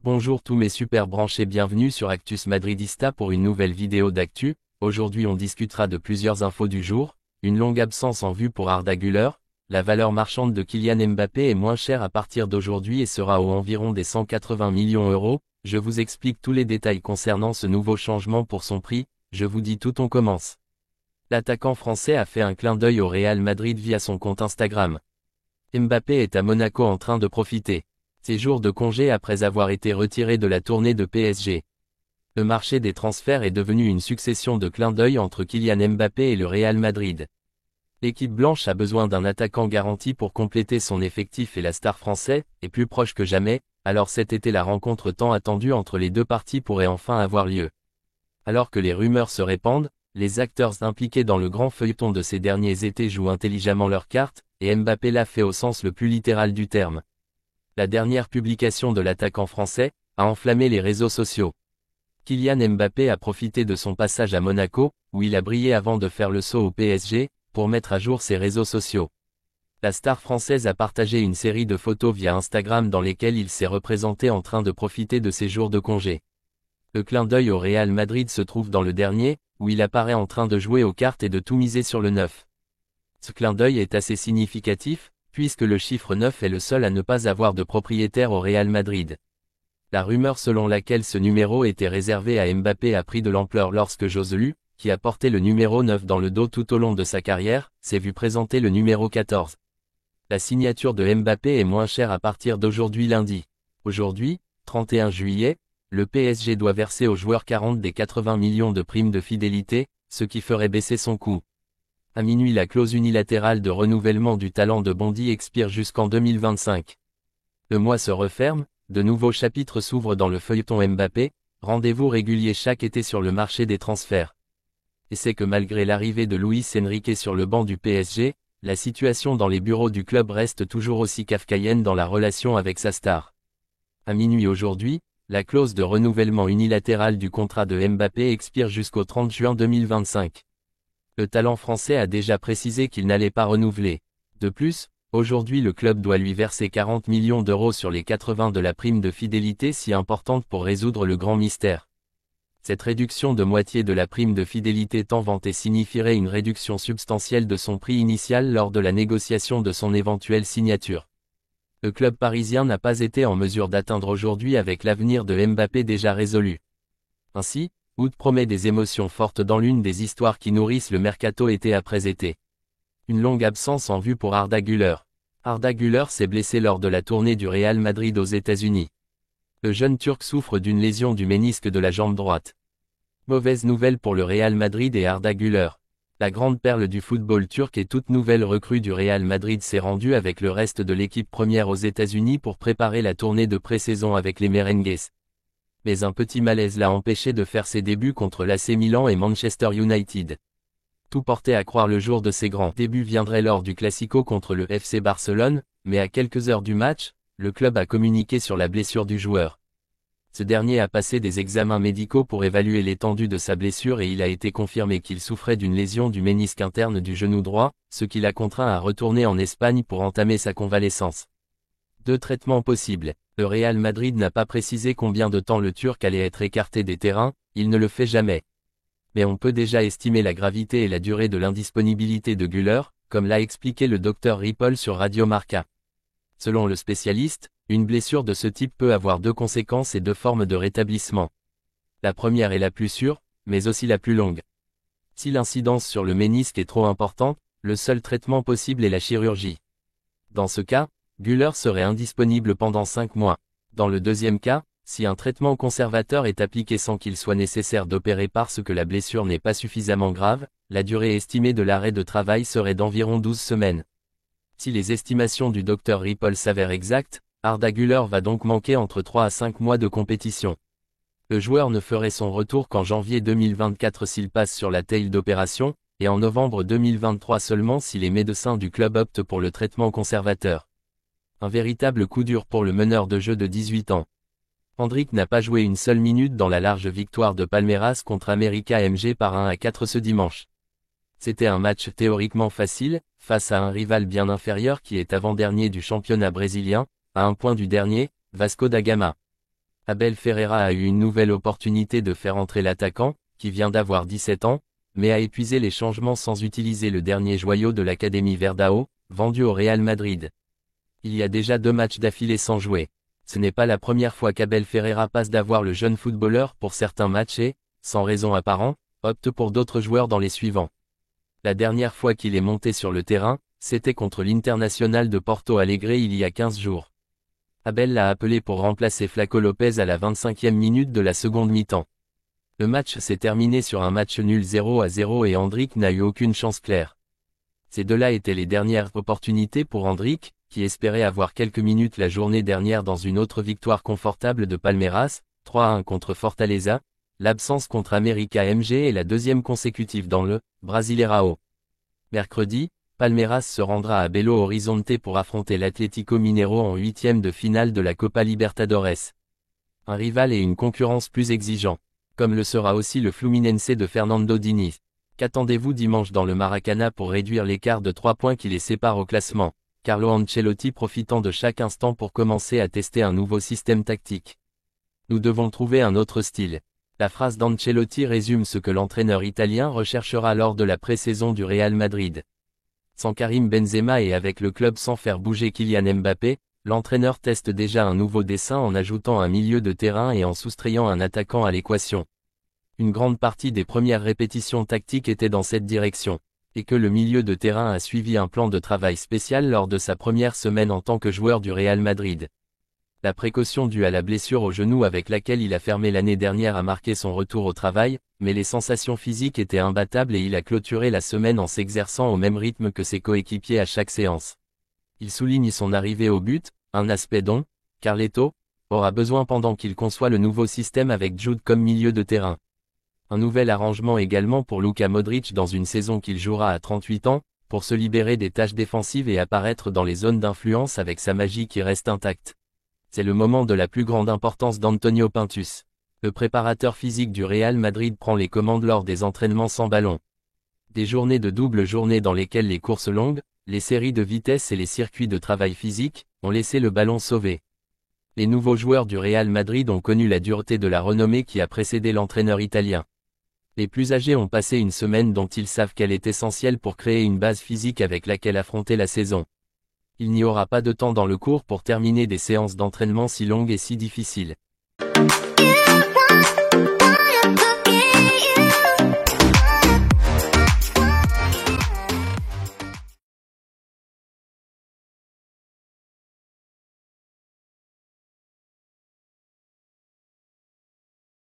Bonjour tous mes super branchés, bienvenue sur Actus Madridista pour une nouvelle vidéo d'actu. Aujourd'hui on discutera de plusieurs infos du jour, une longue absence en vue pour Arda Güler, la valeur marchande de Kylian Mbappé est moins chère à partir d'aujourd'hui et sera aux environs des 180 millions €. Je vous explique tous les détails concernant ce nouveau changement pour son prix, je vous dis tout, on commence. L'attaquant français a fait un clin d'œil au Real Madrid via son compte Instagram. Mbappé est à Monaco en train de profiter ses jours de congé après avoir été retiré de la tournée de PSG. Le marché des transferts est devenu une succession de clins d'œil entre Kylian Mbappé et le Real Madrid. L'équipe blanche a besoin d'un attaquant garanti pour compléter son effectif et la star française est plus proche que jamais, alors cet été la rencontre tant attendue entre les deux parties pourrait enfin avoir lieu. Alors que les rumeurs se répandent, les acteurs impliqués dans le grand feuilleton de ces derniers étés jouent intelligemment leurs cartes, et Mbappé l'a fait au sens le plus littéral du terme. La dernière publication de l'attaquant français a enflammé les réseaux sociaux. Kylian Mbappé a profité de son passage à Monaco, où il a brillé avant de faire le saut au PSG, pour mettre à jour ses réseaux sociaux. La star française a partagé une série de photos via Instagram dans lesquelles il s'est représenté en train de profiter de ses jours de congé. Le clin d'œil au Real Madrid se trouve dans le dernier, où il apparaît en train de jouer aux cartes et de tout miser sur le 9. Ce clin d'œil est assez significatif, puisque le chiffre 9 est le seul à ne pas avoir de propriétaire au Real Madrid. La rumeur selon laquelle ce numéro était réservé à Mbappé a pris de l'ampleur lorsque Joselu, qui a porté le numéro 9 dans le dos tout au long de sa carrière, s'est vu présenter le numéro 14. La signature de Mbappé est moins chère à partir d'aujourd'hui lundi. Aujourd'hui, 31 juillet, le PSG doit verser au joueur 40 des 80 millions de primes de fidélité, ce qui ferait baisser son coût. À minuit, la clause unilatérale de renouvellement du talent de Bondy expire jusqu'en 2025. Le mois se referme, de nouveaux chapitres s'ouvrent dans le feuilleton Mbappé, rendez-vous régulier chaque été sur le marché des transferts. Et c'est que malgré l'arrivée de Luis Enrique sur le banc du PSG, la situation dans les bureaux du club reste toujours aussi kafkaïenne dans la relation avec sa star. À minuit aujourd'hui, la clause de renouvellement unilatéral du contrat de Mbappé expire jusqu'au 30 juin 2025. Le talent français a déjà précisé qu'il n'allait pas renouveler. De plus, aujourd'hui le club doit lui verser 40 millions € sur les 80 de la prime de fidélité si importante pour résoudre le grand mystère. Cette réduction de moitié de la prime de fidélité tant vantée signifierait une réduction substantielle de son prix initial lors de la négociation de son éventuelle signature. Le club parisien n'a pas été en mesure d'atteindre aujourd'hui avec l'avenir de Mbappé déjà résolu. Ainsi, août promet des émotions fortes dans l'une des histoires qui nourrissent le mercato été après été. Une longue absence en vue pour Arda Güler. Arda Güler s'est blessé lors de la tournée du Real Madrid aux États-Unis. Le jeune Turc souffre d'une lésion du ménisque de la jambe droite. Mauvaise nouvelle pour le Real Madrid et Arda Güler. La grande perle du football turc et toute nouvelle recrue du Real Madrid s'est rendue avec le reste de l'équipe première aux États-Unis pour préparer la tournée de pré-saison avec les Merengues. Mais un petit malaise l'a empêché de faire ses débuts contre l'AC Milan et Manchester United. Tout portait à croire le jour de ses grands débuts viendrait lors du Classico contre le FC Barcelone, mais à quelques heures du match, le club a communiqué sur la blessure du joueur. Ce dernier a passé des examens médicaux pour évaluer l'étendue de sa blessure et il a été confirmé qu'il souffrait d'une lésion du ménisque interne du genou droit, ce qui l'a contraint à retourner en Espagne pour entamer sa convalescence. Deux traitements possibles. Le Real Madrid n'a pas précisé combien de temps le Turc allait être écarté des terrains, il ne le fait jamais. Mais on peut déjà estimer la gravité et la durée de l'indisponibilité de Güler, comme l'a expliqué le Dr Ripoll sur Radio Marca. Selon le spécialiste, une blessure de ce type peut avoir deux conséquences et deux formes de rétablissement. La première est la plus sûre, mais aussi la plus longue. Si l'incidence sur le ménisque est trop importante, le seul traitement possible est la chirurgie. Dans ce cas, Güler serait indisponible pendant 5 mois. Dans le deuxième cas, si un traitement conservateur est appliqué sans qu'il soit nécessaire d'opérer parce que la blessure n'est pas suffisamment grave, la durée estimée de l'arrêt de travail serait d'environ 12 semaines. Si les estimations du Dr Ripoll s'avèrent exactes, Arda Güler va donc manquer entre 3 à 5 mois de compétition. Le joueur ne ferait son retour qu'en janvier 2024 s'il passe sur la taille d'opération, et en novembre 2023 seulement si les médecins du club optent pour le traitement conservateur. Un véritable coup dur pour le meneur de jeu de 18 ans. Endrick n'a pas joué une seule minute dans la large victoire de Palmeiras contre América MG par 1-4 ce dimanche. C'était un match théoriquement facile, face à un rival bien inférieur qui est avant-dernier du championnat brésilien, à un point du dernier, Vasco da Gama. Abel Ferreira a eu une nouvelle opportunité de faire entrer l'attaquant, qui vient d'avoir 17 ans, mais a épuisé les changements sans utiliser le dernier joyau de l'Académie Verdao, vendu au Real Madrid. Il y a déjà 2 matchs d'affilée sans jouer. Ce n'est pas la première fois qu'Abel Ferreira passe d'avoir le jeune footballeur pour certains matchs et, sans raison apparente, opte pour d'autres joueurs dans les suivants. La dernière fois qu'il est monté sur le terrain, c'était contre l'Internacional de Porto Alegre il y a 15 jours. Abel l'a appelé pour remplacer Flaco Lopez à la 25e minute de la seconde mi-temps. Le match s'est terminé sur un match nul 0-0 et Endrick n'a eu aucune chance claire. Ces deux-là étaient les dernières opportunités pour Endrick, qui espérait avoir quelques minutes la journée dernière dans une autre victoire confortable de Palmeiras, 3-1 contre Fortaleza, l'absence contre América MG et la deuxième consécutive dans le Brasileirão. Mercredi, Palmeiras se rendra à Belo Horizonte pour affronter l'Atlético Mineiro en 8e de finale de la Copa Libertadores. Un rival et une concurrence plus exigeants, comme le sera aussi le Fluminense de Fernando Diniz. Qu'attendez-vous dimanche dans le Maracanã pour réduire l'écart de 3 points qui les sépare au classement? Carlo Ancelotti profitant de chaque instant pour commencer à tester un nouveau système tactique. Nous devons trouver un autre style. La phrase d'Ancelotti résume ce que l'entraîneur italien recherchera lors de la pré-saison du Real Madrid. Sans Karim Benzema et avec le club sans faire bouger Kylian Mbappé, l'entraîneur teste déjà un nouveau dessin en ajoutant un milieu de terrain et en soustrayant un attaquant à l'équation. Une grande partie des premières répétitions tactiques étaient dans cette direction, et que le milieu de terrain a suivi un plan de travail spécial lors de sa première semaine en tant que joueur du Real Madrid. La précaution due à la blessure au genou avec laquelle il a fermé l'année dernière a marqué son retour au travail, mais les sensations physiques étaient imbattables et il a clôturé la semaine en s'exerçant au même rythme que ses coéquipiers à chaque séance. Il souligne son arrivée au but, un aspect dont Carleto aura besoin pendant qu'il conçoit le nouveau système avec Jude comme milieu de terrain. Un nouvel arrangement également pour Luka Modric dans une saison qu'il jouera à 38 ans, pour se libérer des tâches défensives et apparaître dans les zones d'influence avec sa magie qui reste intacte. C'est le moment de la plus grande importance d'Antonio Pintus. Le préparateur physique du Real Madrid prend les commandes lors des entraînements sans ballon. Des journées de double journée dans lesquelles les courses longues, les séries de vitesse et les circuits de travail physique ont laissé le ballon sauvé. Les nouveaux joueurs du Real Madrid ont connu la dureté de la renommée qui a précédé l'entraîneur italien. Les plus âgés ont passé une semaine dont ils savent qu'elle est essentielle pour créer une base physique avec laquelle affronter la saison. Il n'y aura pas de temps dans le cours pour terminer des séances d'entraînement si longues et si difficiles.